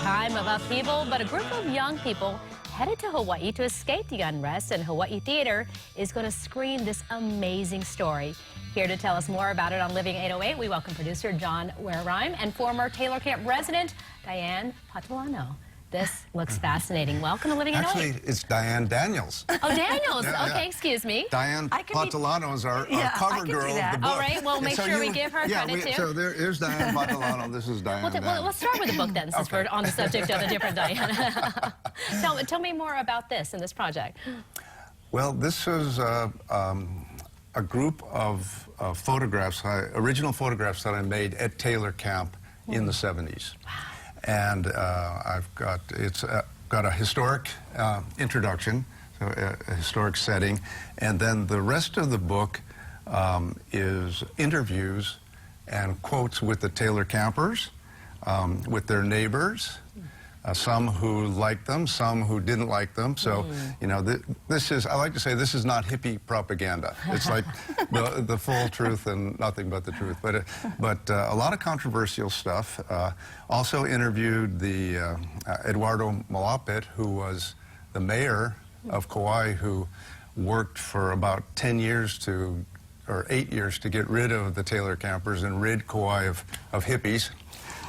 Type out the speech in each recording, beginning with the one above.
time of upheaval, but a group of young people headed to Hawaii to escape the unrest, and Hawaii Theater is going to screen this amazing story. Here to tell us more about it on Living 808, we welcome producer John Wareheim and former Taylor Camp resident Diane Patolano. This looks fascinating. Welcome to Living 808. Actually, it's Diane Daniels. Oh, Daniels. Yeah, okay, yeah. excuse me. Diane Patolano is our cover girl of the book. All right, well, make sure we give her credit, too. So here's Diane Patolano. This is Diane. Well, let's start with the book, then, since we're on the subject of a different Diane. tell me more about this and this project. Well, this is a group of photographs, original photographs that I made at Taylor Camp in the 70s. Wow. And it's got a historic introduction, so a historic setting, and then the rest of the book is interviews and quotes with the Taylor campers, with their neighbors, some who liked them, some who didn't like them. So, you know, this is, I like to say, this is not hippie propaganda. It's like the full truth and nothing but the truth. But a lot of controversial stuff. Also interviewed the Eduardo Malapit, who was the mayor of Kauai, who worked for about 10 years or 8 years to get rid of the Taylor campers and rid Kauai of hippies.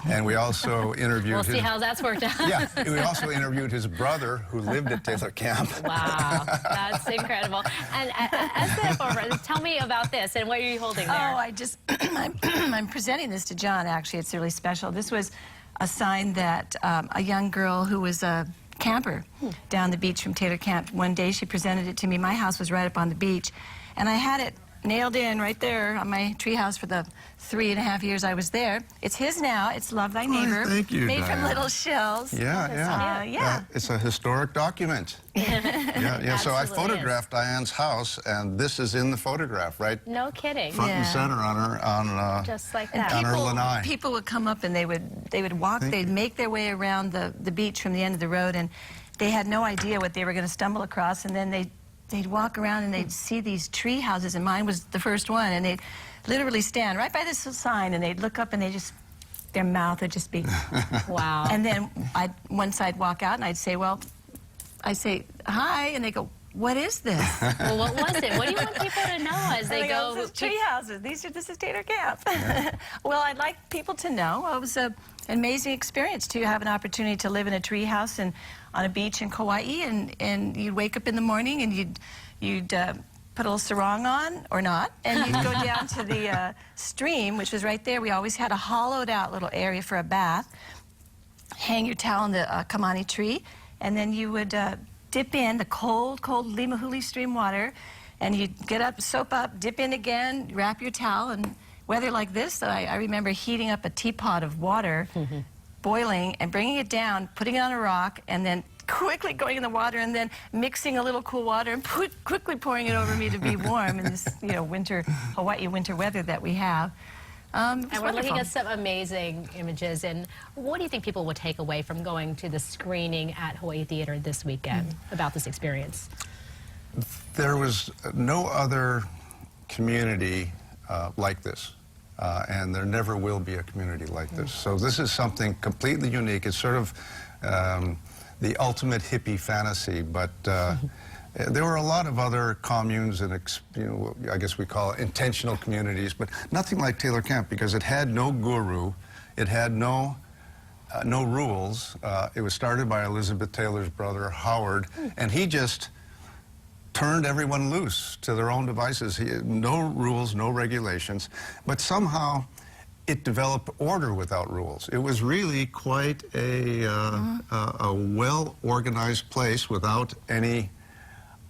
And we also interviewed We'll see how that's worked out. Yeah, we also interviewed his brother, who lived at Taylor Camp. Wow, that's incredible. And as the former, tell me about this and what are you holding there? Oh, I'm presenting this to John, actually. It's really special. This was a sign that a young girl who was a camper down the beach from Taylor Camp, one day she presented it to me. My house was right up on the beach, and I had it nailed in right there on my treehouse for the 3.5 years I was there. It's his now. It's Love Thy Neighbor. Oh, thank you, made Diane. from little shells. Yeah. It's a historic document. Yeah. So I photographed Diane's house, and this is in the photograph, right? No kidding. Front and center on just like that. On her lanai. People would come up and they would walk. They'd make their way around the beach from the end of the road, and they had no idea what they were going to stumble across. And then they'd walk around and they'd see these tree houses, and mine was the first one, and they'd literally stand right by this sign, and they'd look up and their mouth would just be wow. And then once I'd walk out and I'd say, I'd say hi, and they go, what is this? Well, what was it? What do you want people to know as they go? This is tree houses. This is Taylor Camp. Well, I'd like people to know it was an amazing experience to have an opportunity to live in a tree house and on a beach in Kauai, and you'd wake up in the morning and you'd put a little sarong on, or not, and you'd go down to the stream, which was right there. We always had a hollowed out little area for a bath. Hang your towel in the kamani tree, and then you would dip in the cold Limahuli stream water, and you'd get up, soap up, dip in again, wrap your towel, and weather like this, I remember heating up a teapot of water, boiling, and bringing it down, putting it on a rock, and then quickly going in the water, and then mixing a little cool water and quickly pouring it over me to be warm in this, Hawaii winter weather that we have. And we're looking at some amazing images. And what do you think people will take away from going to the screening at Hawaii Theater this weekend about this experience? There was no other community like this. And there never will be a community like this. So this is something completely unique. It's sort of the ultimate hippie fantasy, but there were a lot of other communes and, I guess we call it intentional communities, but nothing like Taylor Camp, because it had no guru, it had no rules. It was started by Elizabeth Taylor's brother, Howard, and he just turned everyone loose to their own devices. No rules, no regulations, but somehow it developed order without rules. It was really quite a well-organized place without any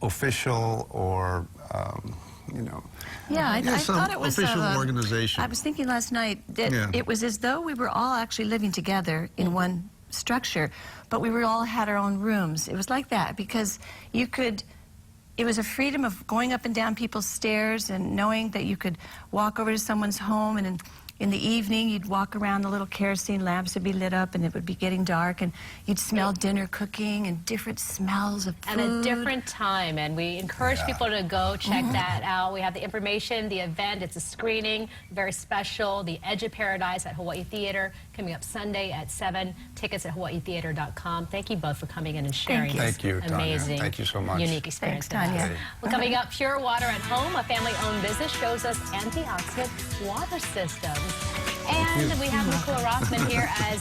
official or, Yeah, I thought it was official organization. I was thinking last night that it was as though we were all actually living together in one structure, but we were all had our own rooms. It was like that because it was a freedom of going up and down people's stairs and knowing that you could walk over to someone's home and in the evening, you'd walk around, the little kerosene lamps would be lit up, and it would be getting dark, and you'd smell dinner cooking and different smells of food. At a different time, and we encourage people to go check that out. We have the information, the event, it's a screening, very special, The Edge of Paradise at Hawaii Theater, coming up Sunday at 7, tickets at hawaiitheater.com. Thank you both for coming in and sharing this Thank you, Tanya. amazing, Thank you so much. unique experience. Thanks, with us. Tanya. Well, coming up, Pure Water at Home, a family-owned business, shows us antioxidant water systems. And we have Nicola Rothman here as